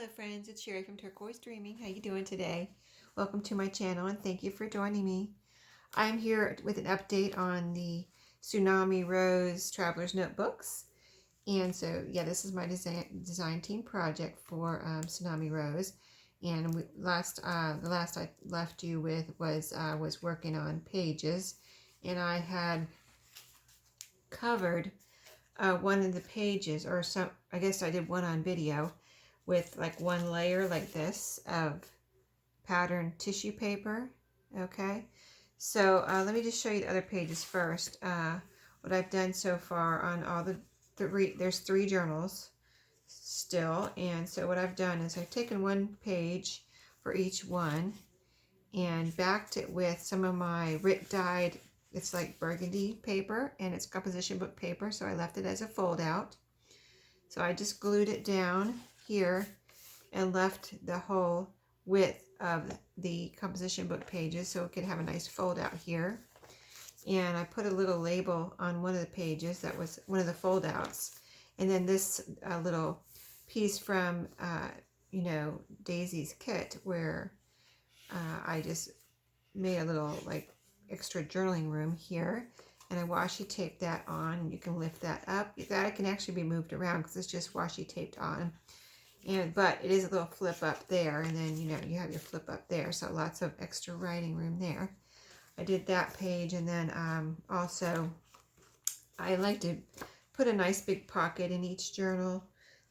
Hello friends, it's Sherry from Turquoise Dreaming. How you doing today? Welcome to my channel and thank you for joining me. I'm here with an update on the Tsunami Rose Traveler's Notebooks. And so, yeah, this is my design team project for Tsunami Rose. And the last I left you with was working on pages. And I had covered one of the pages, or some, I guess I did one on video, with like one layer like this of patterned tissue paper. Okay, so let me just show you the other pages first. What I've done so far on all the there's 3 journals still, and so what I've done is I've taken one page for each one and backed it with some of my dyed, it's like burgundy paper, and it's composition book paper, so I left it as a fold out. So I just glued it down here and left the whole width of the composition book pages so it could have a nice fold out here. And I put a little label on one of the pages that was one of the fold outs. And then this little piece from, you know, Daisy's kit, where I just made a little like extra journaling room here. And I washi taped that on. You can lift that up. That can actually be moved around because it's just washi taped on. But it is a little flip up there, and then, you know, you have your flip up there, so lots of extra writing room there. I did that page, and then also I like to put a nice big pocket in each journal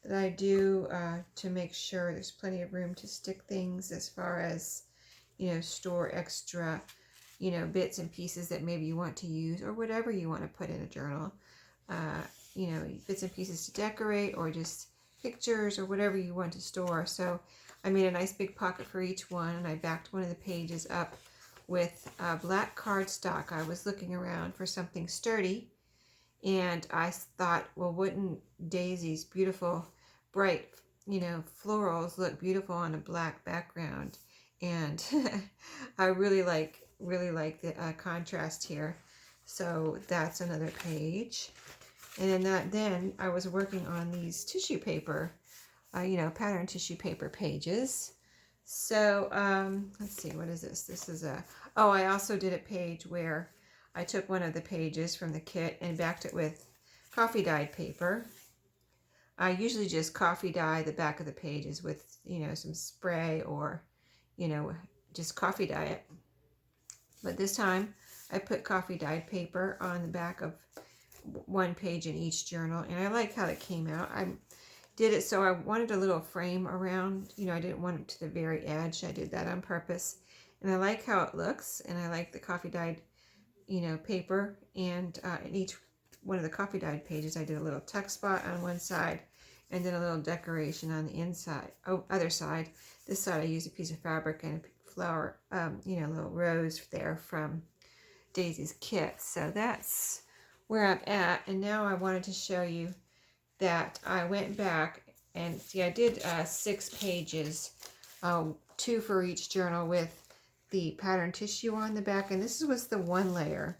that I do to make sure there's plenty of room to stick things, as far as, you know, store extra, you know, bits and pieces that maybe you want to use, or whatever you want to put in a journal. You know, bits and pieces to decorate, or just pictures, or whatever you want to store. So I made a nice big pocket for each one, and I backed one of the pages up with black cardstock. I was looking around for something sturdy, and I thought, well, wouldn't Daisy's beautiful, bright, you know, florals look beautiful on a black background? And I really like the contrast here. So that's another page. And then I was working on these tissue paper, you know, pattern tissue paper pages. So let's see, what is this? This is oh, I also did a page where I took one of the pages from the kit and backed it with coffee dyed paper. I usually just coffee dye the back of the pages with, you know, some spray, or, you know, just coffee dye it. But this time I put coffee dyed paper on the back of one page in each journal, and I like how it came out. I did it so I wanted a little frame around, you know, I didn't want it to the very edge. I did that on purpose, and I like how it looks, and I like the coffee dyed, you know, paper. And in each one of the coffee dyed pages I did a little tuck spot on one side, and then a little decoration on the inside. Other side, this side I used a piece of fabric and a flower, you know, a little rose there from Daisy's kit. So that's where I'm at. And now I wanted to show you that I went back and see, I did 6 pages, 2 for each journal, with the pattern tissue on the back, and this was the one layer.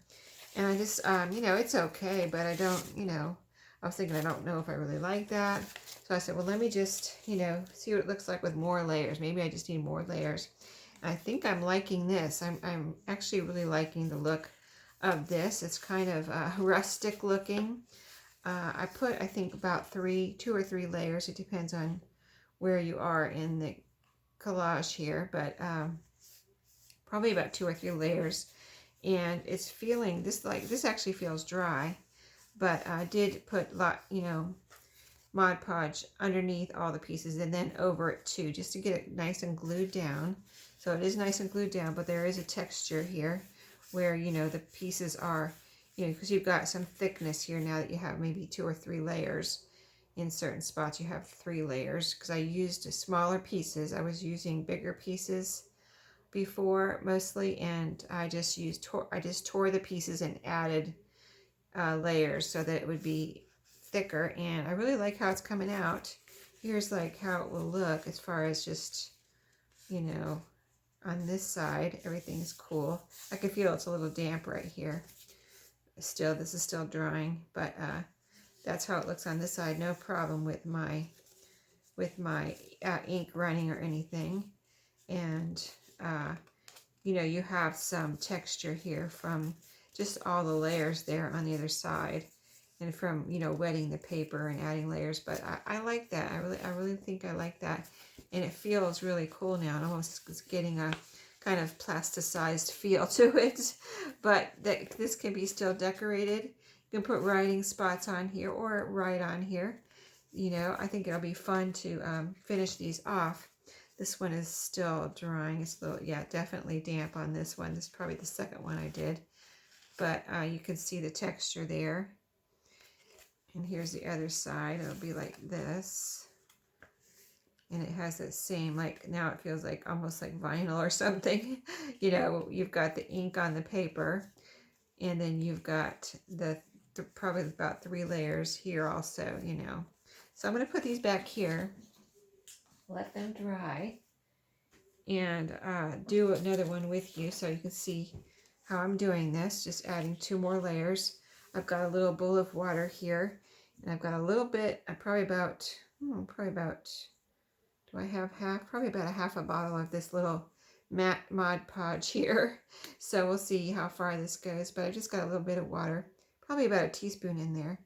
And I just, you know, it's okay, but I don't, you know, I was thinking, I don't know if I really like that. So I said, well, let me just, you know, see what it looks like with more layers. Maybe I just need more layers. And I think I'm liking this. I'm actually really liking the look of this. It's kind of rustic looking. I put, I think, about 2 or 3 layers. It depends on where you are in the collage here, but probably about 2 or 3 layers. And it's feeling this, like, this actually feels dry, but I did put you know, Mod Podge underneath all the pieces, and then over it too, just to get it nice and glued down. So it is nice and glued down, but there is a texture here where, you know, the pieces are, you know, because you've got some thickness here now that you have maybe 2 or 3 layers. In certain spots you have 3 layers, because I used smaller pieces. I was using bigger pieces before mostly, and I just tore the pieces and added layers so that it would be thicker. And I really like how it's coming out. Here's like how it will look as far as just, you know, on this side. Everything's cool. I can feel it's a little damp right here. Still, this is still drying, but that's how it looks on this side. No problem with my ink running or anything. And, you know, you have some texture here from just all the layers there on the other side. And from, you know, wetting the paper and adding layers. But I like that. I really think I like that. And it feels really cool now. It almost is getting a kind of plasticized feel to it. But this can be still decorated. You can put writing spots on here or right on here. You know, I think it'll be fun to finish these off. This one is still drying. It's a little, yeah, definitely damp on this one. This is probably the second one I did. But you can see the texture there. And here's the other side. It'll be like this. And it has that same, like, now it feels like almost like vinyl or something. You know, you've got the ink on the paper. And then you've got the probably about 3 layers here also, you know. So I'm going to put these back here. Let them dry. And do another one with you so you can see how I'm doing this. Just adding 2 more layers. I've got a little bowl of water here, and I've got a little bit, probably about, do I have half? Probably about a half a bottle of this little matte Mod Podge here. So we'll see how far this goes, but I just got a little bit of water, probably about a teaspoon in there.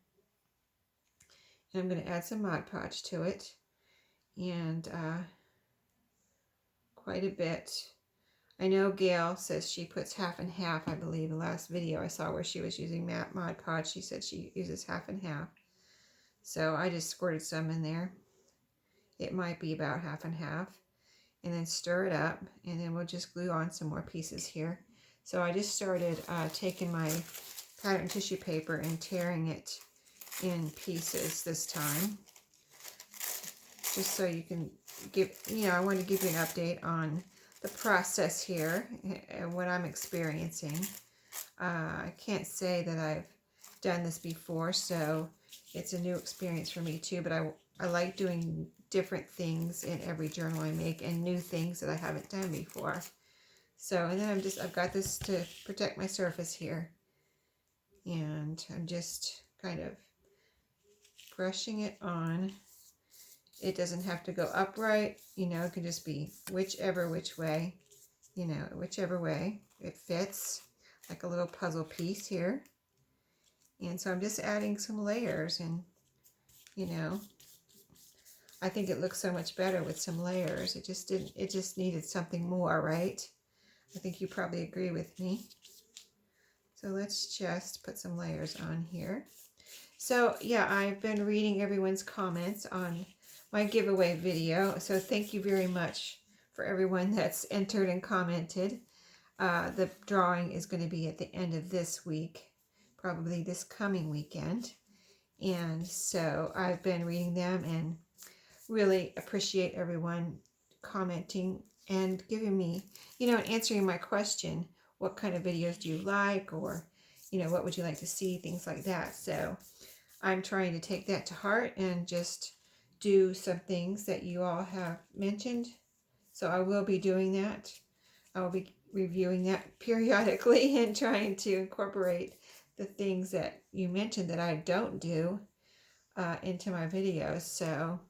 And I'm going to add some Mod Podge to it, and quite a bit. I know Gail says she puts half and half. I believe the last video I saw where she was using Mod Podge, she said she uses half and half. So I just squirted some in there. It might be about half and half. And then stir it up, and then we'll just glue on some more pieces here. So I just started taking my pattern tissue paper and tearing it in pieces this time. Just so you can give, you know, I want to give you an update on the process here and what I'm experiencing. I can't say that I've done this before, so it's a new experience for me too, but I like doing different things in every journal I make and new things that I haven't done before. So, and then I've got this to protect my surface here, and I'm just kind of brushing it on. It doesn't have to go upright, you know, it can just be which way, you know, whichever way it fits, like a little puzzle piece here. And so I'm just adding some layers, and, you know, I think it looks so much better with some layers. It just needed something more, right? I think you probably agree with me. So let's just put some layers on here. So yeah, I've been reading everyone's comments on my giveaway video. So thank you very much for everyone that's entered and commented. The drawing is going to be at the end of this week, probably this coming weekend. And so I've been reading them and really appreciate everyone commenting and giving me, you know, answering my question, what kind of videos do you like, or, you know, what would you like to see, things like that. So I'm trying to take that to heart and just do some things that you all have mentioned. So I will be doing that. I will be reviewing that periodically and trying to incorporate the things that you mentioned that I don't do into my videos. So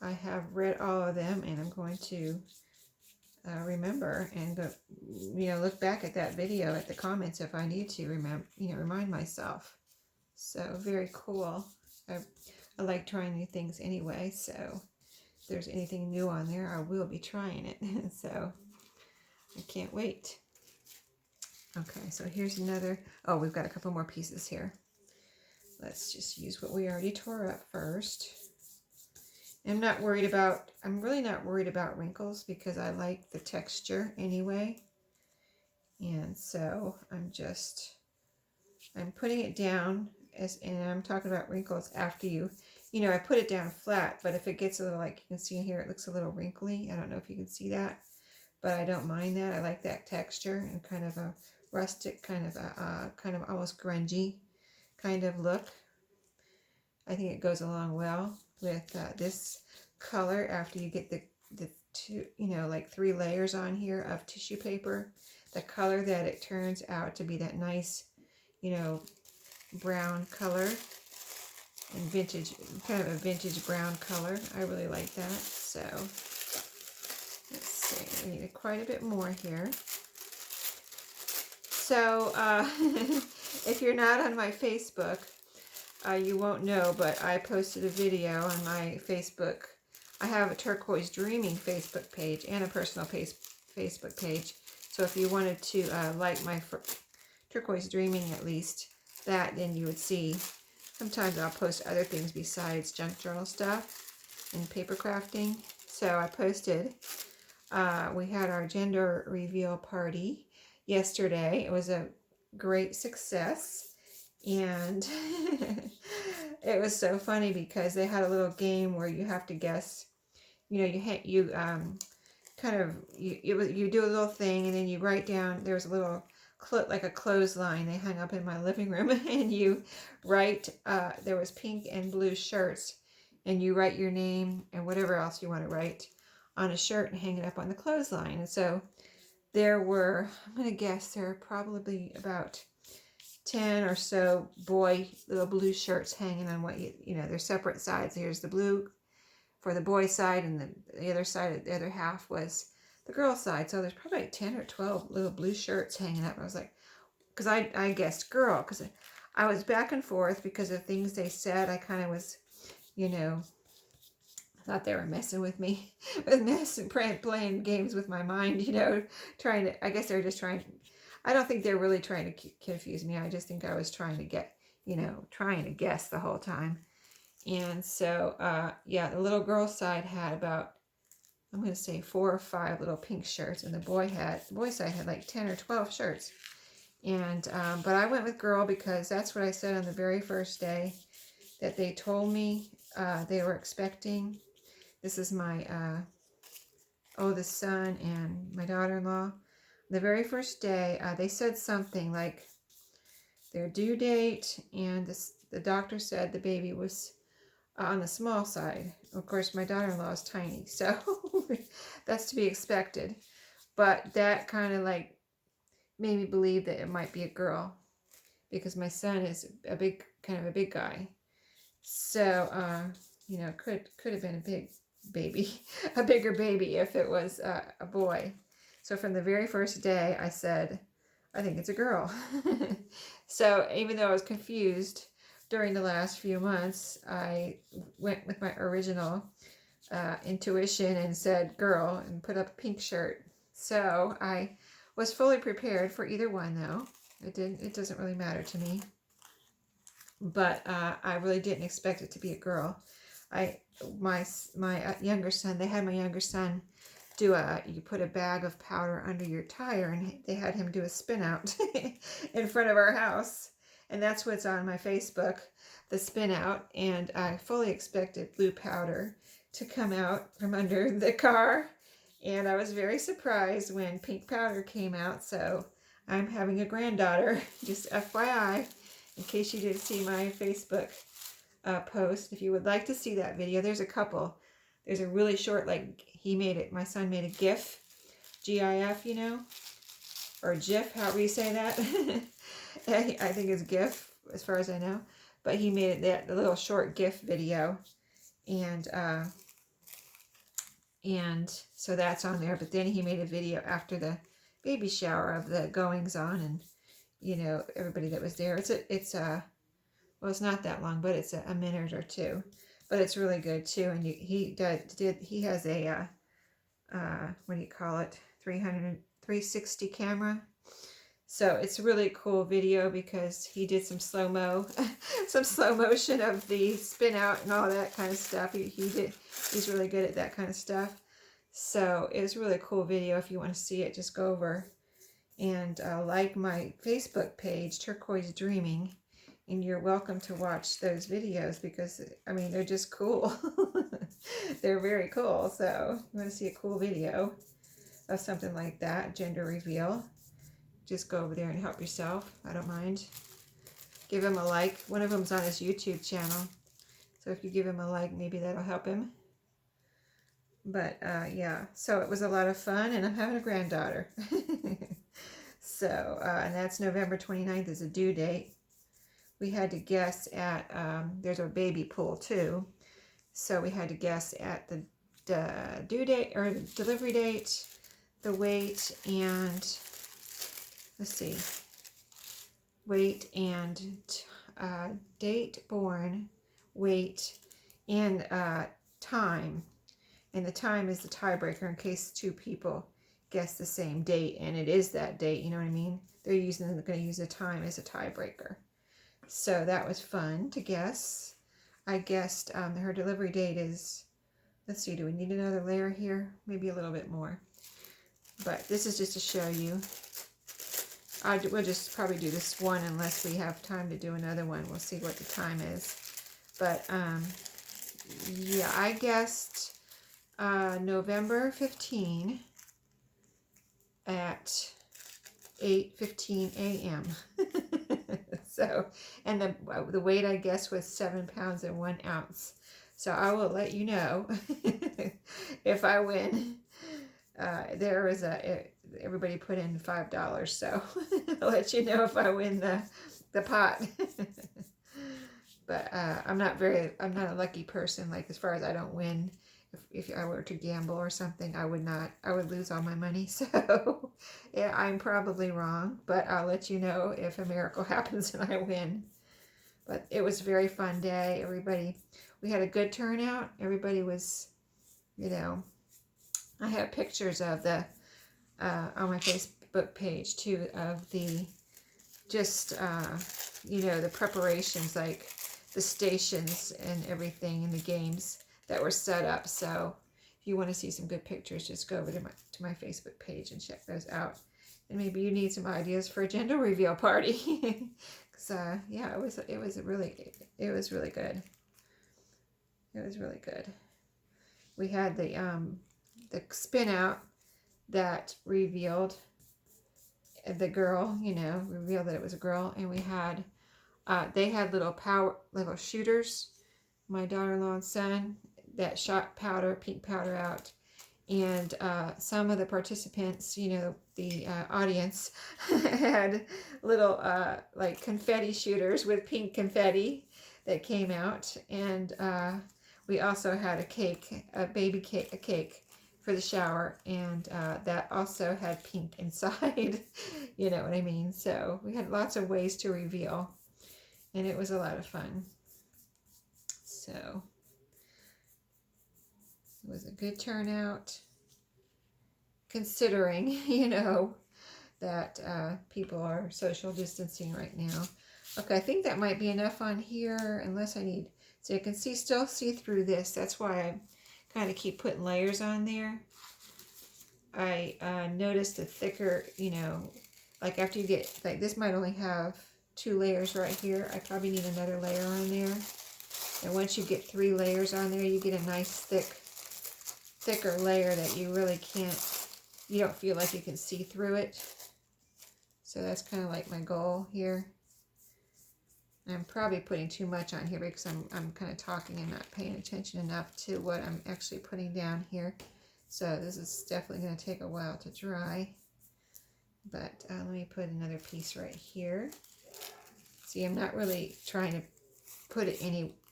I have read all of them, and I'm going to remember and go, you know, look back at that video at the comments if I need to remember, you know, remind myself. So very cool. I like trying new things anyway, so if there's anything new on there, I will be trying it. So I can't wait. Okay, so here's another, oh, we've got a couple more pieces here. Let's just use what we already tore up first. I'm really not worried about wrinkles because I like the texture anyway. And so I'm putting it down, and I'm talking about wrinkles after you know, I put it down flat, but if it gets a little, like you can see here, it looks a little wrinkly. I don't know if you can see that, but I don't mind that. I like that texture and kind of a rustic, kind of almost grungy kind of look. I think it goes along well with this color after you get the 2, you know, like 3 layers on here of tissue paper. The color that it turns out to be, that nice, you know, brown color. in vintage, kind of a vintage brown color. I really like that. So let's see, we need quite a bit more here. So if you're not on my Facebook, you won't know, but I posted a video on my Facebook. I have a Turquoise Dreaming Facebook page and a personal Facebook page. So if you wanted to like my Turquoise Dreaming at least, then you would see. Sometimes I'll post other things besides junk journal stuff and paper crafting. So I posted, we had our gender reveal party yesterday. It was a great success. And it was so funny because they had a little game where you have to guess, you know, you do a little thing and then you write down, there was a little like a clothesline they hung up in my living room, and you write, there was pink and blue shirts, and you write your name and whatever else you want to write on a shirt and hang it up on the clothesline. And so there were, I'm going to guess there are probably about 10 or so little blue shirts hanging on what you know, they're separate sides. Here's the blue for the boy side, and the other side, the other half was the girl side. So there's probably like 10 or 12 little blue shirts hanging up. I was like, because I guessed girl, because I was back and forth because of things they said. I kind of was, you know, thought they were messing with me, playing games with my mind, you know, trying to, I guess they were just trying, I don't think they're really trying to confuse me. I just think I was trying to get, you know, trying to guess the whole time. And so, yeah, the little girl side had about, I'm going to say 4 or 5 little pink shirts, and the boy side had like 10 or 12 shirts. And, but I went with girl because that's what I said on the very first day that they told me they were expecting. This is my oldest son and my daughter-in-law. The very first day, they said something like their due date, and the doctor said the baby was on the small side. Of course, my daughter-in-law is tiny, so that's to be expected. But that kind of like made me believe that it might be a girl, because my son is kind of a big guy. So, you know, could have been a big baby, a bigger baby if it was a boy. So from the very first day, I said, I think it's a girl. So even though I was confused during the last few months, I went with my original intuition and said girl and put up a pink shirt. So I was fully prepared for either one, though. It doesn't really matter to me. But I really didn't expect it to be a girl. My younger son, they had my younger son do you put a bag of powder under your tire, and they had him do a spin out in front of our house. And that's what's on my Facebook, the spin out. And I fully expected blue powder to come out from under the car. And I was very surprised when pink powder came out. So I'm having a granddaughter, just FYI, in case you didn't see my Facebook post. If you would like to see that video, there's a couple. There's a really short, like my son made a GIF, G-I-F, you know, or GIF, however you say that. I think it's GIF as far as I know, but he made the little short GIF video, and so that's on there. But then he made a video after the baby shower of the goings on, and you know, everybody that was there. Well, it's not that long, but it's a minute or two, but it's really good too. And he has a what do you call it, 360 camera. So it's a really cool video because he did some slow-mo, some slow motion of the spin out and all that kind of stuff. He's really good at that kind of stuff. So it was a really cool video. If you want to see it, just go over and like my Facebook page, Turquoise Dreaming, and you're welcome to watch those videos because, I mean, they're just cool. They're very cool. So you want to see a cool video of something like that, gender reveal, just go over there and help yourself. I don't mind. Give him a like. One of them's on his YouTube channel. So if you give him a like, maybe that'll help him. But yeah, so it was a lot of fun, and I'm having a granddaughter. So, and that's November 29th is a due date. we had to guess at, there's a baby pool too. So we had to guess at the due date or delivery date, the weight, and let's see, weight and date born, weight, and time. And the time is the tiebreaker in case two people guess the same date, and it is that date, you know what I mean? They're going to use the time as a tiebreaker. So that was fun to guess. I guessed her delivery date is, let's see, do we need another layer here? Maybe a little bit more. But this is just to show you. We'll just probably do this one unless we have time to do another one. We'll see what the time is. But yeah, I guessed November 15 at 8:15 a.m. So, and the weight I guess was 7 pounds and 1 ounce. So I will let you know if I win. There was everybody put in $5, so I'll let you know if I win the pot. But I'm not a lucky person. Like, as far as I don't win, if I were to gamble or something, I would lose all my money. So yeah, I'm probably wrong, but I'll let you know if a miracle happens and I win. But it was a very fun day. We had a good turnout. Everybody was, you know, I have pictures of the on my Facebook page too, of the just you know, the preparations, like the stations and everything, and the games that were set up. So if you want to see some good pictures, just go over to my Facebook page and check those out. And maybe you need some ideas for a gender reveal party. Because yeah, it was really good. It was really good. We had the spin out that revealed the girl, you know, revealed that it was a girl, and we had they had little shooters, my daughter-in-law and son, that shot pink powder out, and some of the participants, you know, the audience had little like confetti shooters with pink confetti that came out, and we also had a cake for the shower, and that also had pink inside. You know what I mean? So we had lots of ways to reveal, and it was a lot of fun. So it was a good turnout, considering, you know, that people are social distancing right now. Okay, I think that might be enough on here, unless I need, so you can still see through this. That's why I kind of keep putting layers on there. I noticed the thicker, you know, like after you get, like this might only have 2 layers right here. I probably need another layer on there. And once you get 3 layers on there, you get a nice thicker layer that you really you don't feel like you can see through it. So that's kind of like my goal here. I'm probably putting too much on here because I'm kind of talking and not paying attention enough to what I'm actually putting down here. So this is definitely going to take a while to dry. But let me put another piece right here. See, I'm not really trying to put it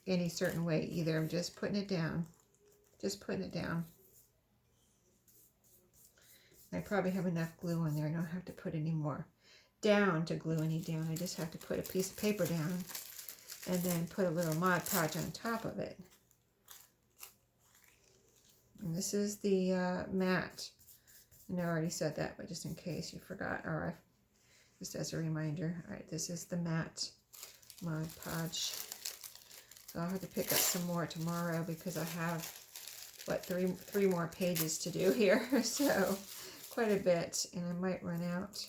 any certain way either. I'm just putting it down. Just putting it down. I probably have enough glue on there. I don't have to put any more down to glue any down. I just have to put a piece of paper down and then put a little Mod Podge on top of it. And this is the matte. And I already said that, but just in case you forgot, or just as a reminder. All right, this is the matte Mod Podge. So I'll have to pick up some more tomorrow because I have, what, three more pages to do here. So quite a bit, and I might run out.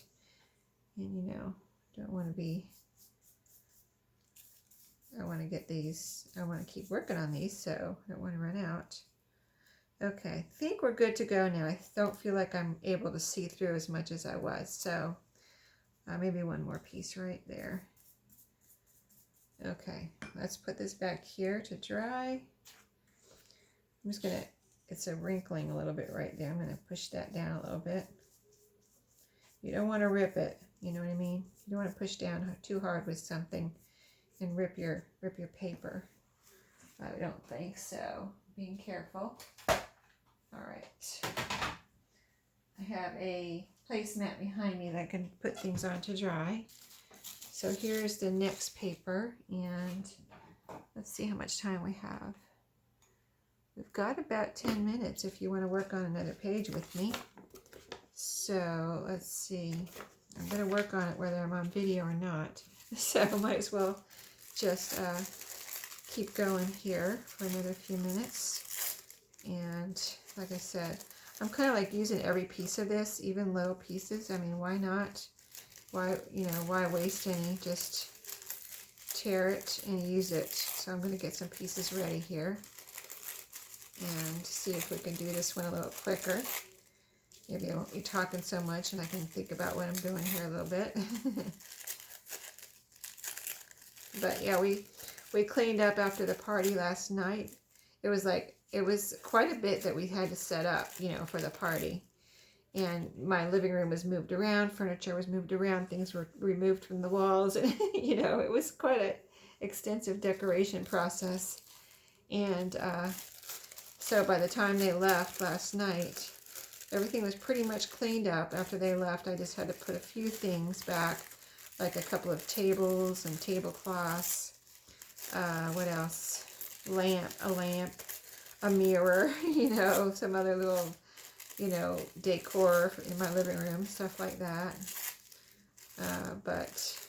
And you know, don't want to be, I want to get these, I want to keep working on these, so I don't want to run out. Okay, I think we're good to go now. I don't feel like I'm able to see through as much as I was, so maybe one more piece right there. Okay, let's put this back here to dry. I'm just gonna, it's a wrinkling a little bit right there. I'm gonna push that down a little bit. You don't want to rip it, you know what I mean? You don't want to push down too hard with something. and rip your paper. I don't think so. Being careful. All right. I have a placemat behind me that I can put things on to dry. So here's the next paper, and let's see how much time we have. We've got about 10 minutes if you want to work on another page with me. So let's see. I'm going to work on it whether I'm on video or not. So I might as well just keep going here for another few minutes. And like I said, I'm kind of like using every piece of this, even little pieces. I mean, why not? Why, you know, why waste any? Just tear it and use it. So I'm going to get some pieces ready here and see if we can do this one a little quicker. Maybe I won't be talking so much and I can think about what I'm doing here a little bit. But yeah, we cleaned up after the party last night. It was quite a bit that we had to set up, you know, for the party. And my living room was moved around, furniture was moved around, things were removed from the walls. And, you know, it was quite an extensive decoration process. And so by the time they left last night, everything was pretty much cleaned up. After they left, I just had to put a few things back, like a couple of tables and tablecloths. What else? A lamp, a mirror, you know, some other little, you know, decor in my living room, stuff like that. But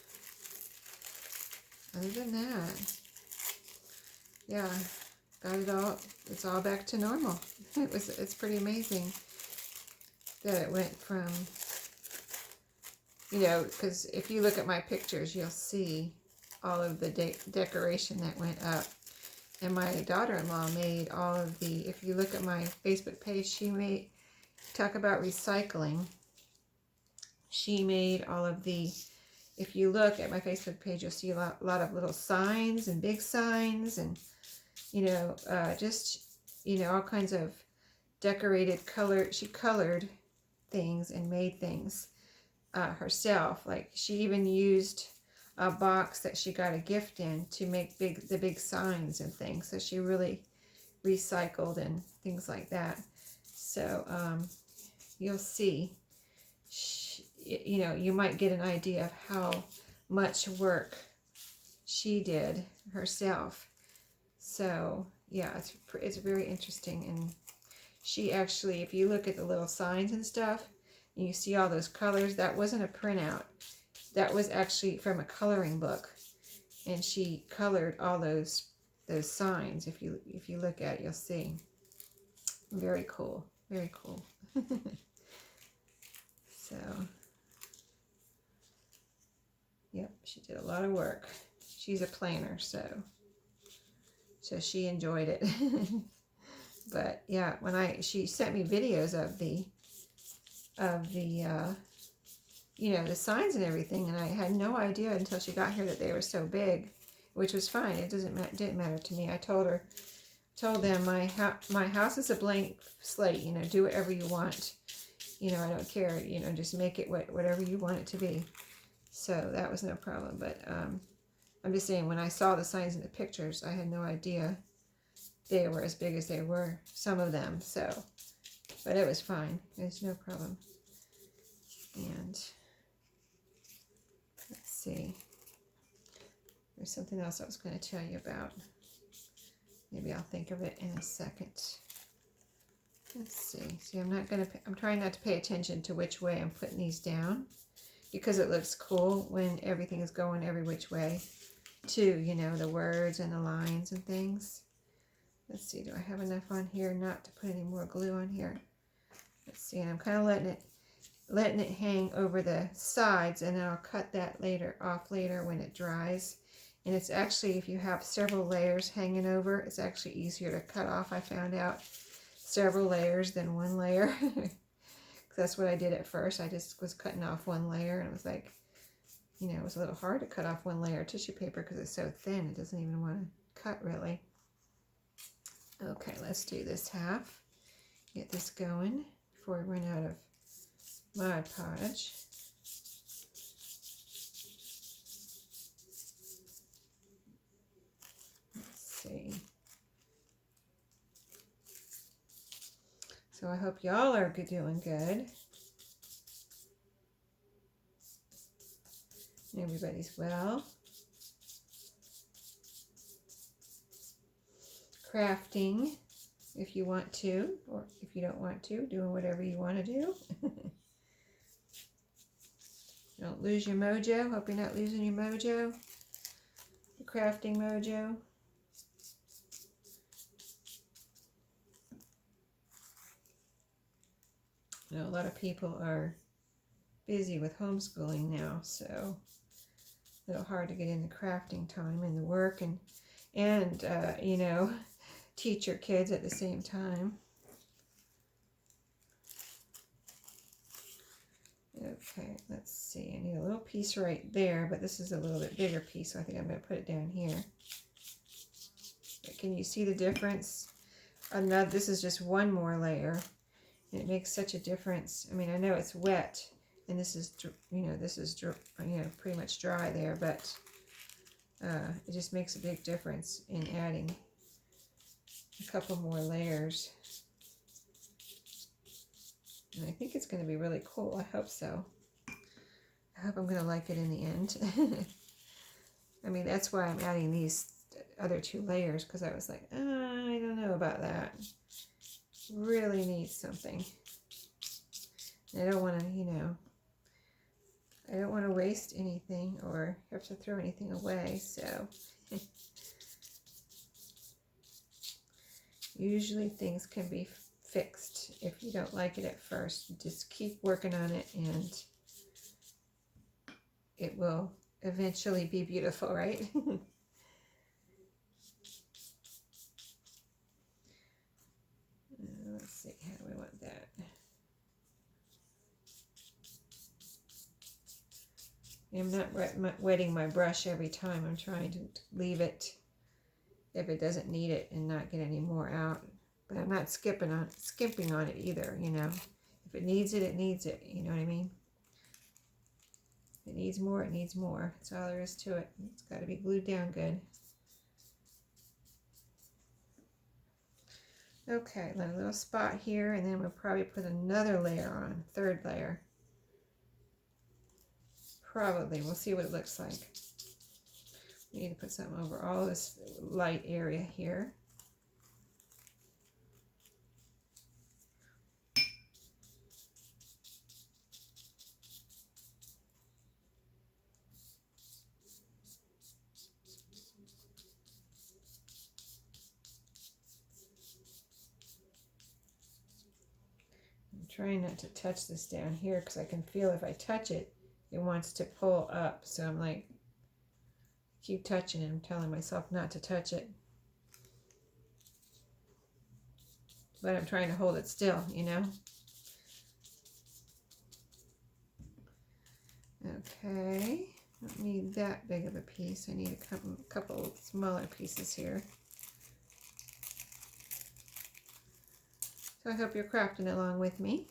other than that, yeah, got it all. It's all back to normal. It's pretty amazing that it went from, you know, because if you look at my pictures, you'll see all of the decoration that went up. And my daughter-in-law made all of the, if you look at my Facebook page, she made, talk about recycling. She made all of the, if you look at my Facebook page, you'll see a lot of little signs and big signs and, you know, just, you know, all kinds of decorated color. She colored things and made things herself. Like she even used a box that she got a gift in to make the big signs and things. So she really recycled and things like that. So you'll see, you know, you might get an idea of how much work she did herself. So yeah, it's very interesting. And she actually, if you look at the little signs and stuff, and you see all those colors, that wasn't a printout. That was actually from a coloring book. And she colored all those signs. If you look at it, you'll see. Very cool. Very cool. So, yep, she did a lot of work. She's a planner, so she enjoyed it. But yeah, she sent me videos of the you know, the signs and everything, and I had no idea until she got here that they were so big, which was fine. It didn't matter to me. I told them my house is a blank slate. You know, do whatever you want. You know, I don't care. You know, just make it whatever you want it to be. So that was no problem. But I'm just saying, when I saw the signs in the pictures, I had no idea they were as big as they were. Some of them. So, but it was fine. There's no problem. And let's see. There's something else I was going to tell you about. Maybe I'll think of it in a second. Let's see. See, I'm trying not to pay attention to which way I'm putting these down, because it looks cool when everything is going every which way too, you know, the words and the lines and things. Let's see, do I have enough on here not to put any more glue on here? Let's see, and I'm kind of letting it hang over the sides, and then I'll cut that off later when it dries. And it's actually, if you have several layers hanging over, it's actually easier to cut off. I found out several layers than one layer. That's what I did at first. I just was cutting off one layer, and it was like, you know, it was a little hard to cut off one layer of tissue paper because it's so thin. It doesn't even want to cut really. Okay, let's do this half. Get this going before we run out of Mod Podge. So I hope y'all are doing good. Everybody's well. Crafting if you want to, or if you don't want to, doing whatever you want to do. Don't lose your mojo. Hope you're not losing your mojo. The crafting mojo. You know, a lot of people are busy with homeschooling now, so a little hard to get in the crafting time and the work and you know, teach your kids at the same time. Okay, let's see. I need a little piece right there, but this is a little bit bigger piece, so I think I'm going to put it down here. But can you see the difference? Another, this is just one more layer, and it makes such a difference. I mean, I know it's wet, and this is, you know, this is, you know, pretty much dry there, but it just makes a big difference in adding a couple more layers. And I think it's going to be really cool. I hope so. I hope I'm going to like it in the end. I mean, that's why I'm adding these other 2 layers, because I was like, I don't know about that. Really need something. And I don't want to, you know, I don't want to waste anything or have to throw anything away, so usually things can be fixed if you don't like it at first. Just keep working on it and it will eventually be beautiful, right? Let's see how we want that. I'm not wetting my brush every time. I'm trying to leave it if it doesn't need it and not get any more out. But I'm not skimping on it either, you know. If it needs it, it needs it. You know what I mean? If it needs more, it needs more. That's all there is to it. It's got to be glued down good. Okay, let a little spot here, and then we'll probably put another layer on, 3rd layer. Probably. We'll see what it looks like. We need to put something over all this light area here. I'm trying not to touch this down here because I can feel if I touch it, it wants to pull up. So I'm like, keep touching it. I'm telling myself not to touch it. But I'm trying to hold it still, you know? Okay. I don't need that big of a piece. I need a couple smaller pieces here. So I hope you're crafting along with me.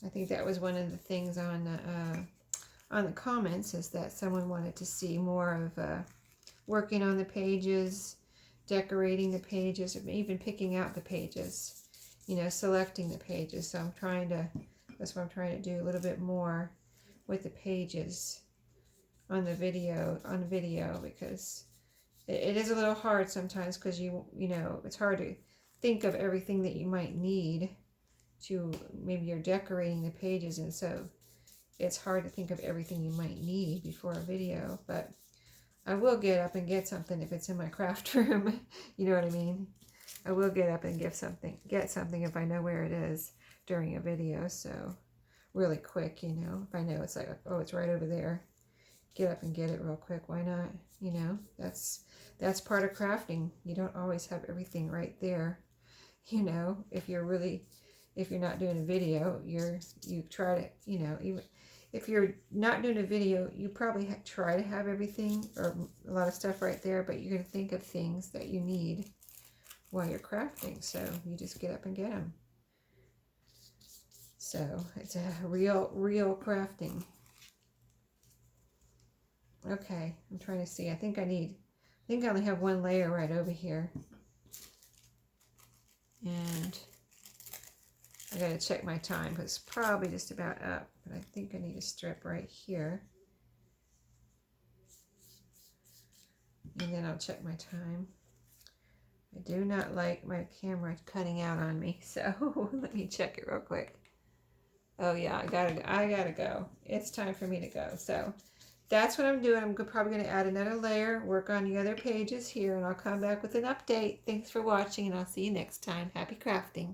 I think that was one of the things on the comments, is that someone wanted to see more of working on the pages, decorating the pages, or even picking out the pages, you know, selecting the pages. So that's what I'm trying to do a little bit more with the pages on the video, because it is a little hard sometimes, because you know, it's hard to think of everything that you might need to, maybe you're decorating the pages, and so it's hard to think of everything you might need before a video. But I will get up and get something if it's in my craft room. You know what I mean? I will get up and get something if I know where it is during a video. So really quick, you know, if I know it's like, oh, it's right over there, get up and get it real quick. Why not? You know, that's part of crafting. You don't always have everything right there. You know, if you're not doing a video, you try to, you know, even if you're not doing a video, you probably try to have everything or a lot of stuff right there, but you're going to think of things that you need while you're crafting. So you just get up and get them. So it's a real crafting. Okay, I'm trying to see. I think I need I think I only have one layer right over here. And I gotta check my time because it's probably just about up, but I think I need a strip right here. And then I'll check my time. I do not like my camera cutting out on me, so let me check it real quick. Oh yeah, I gotta go. It's time for me to go. So that's what I'm doing. I'm probably going to add another layer, work on the other pages here, and I'll come back with an update. Thanks for watching, and I'll see you next time. Happy crafting.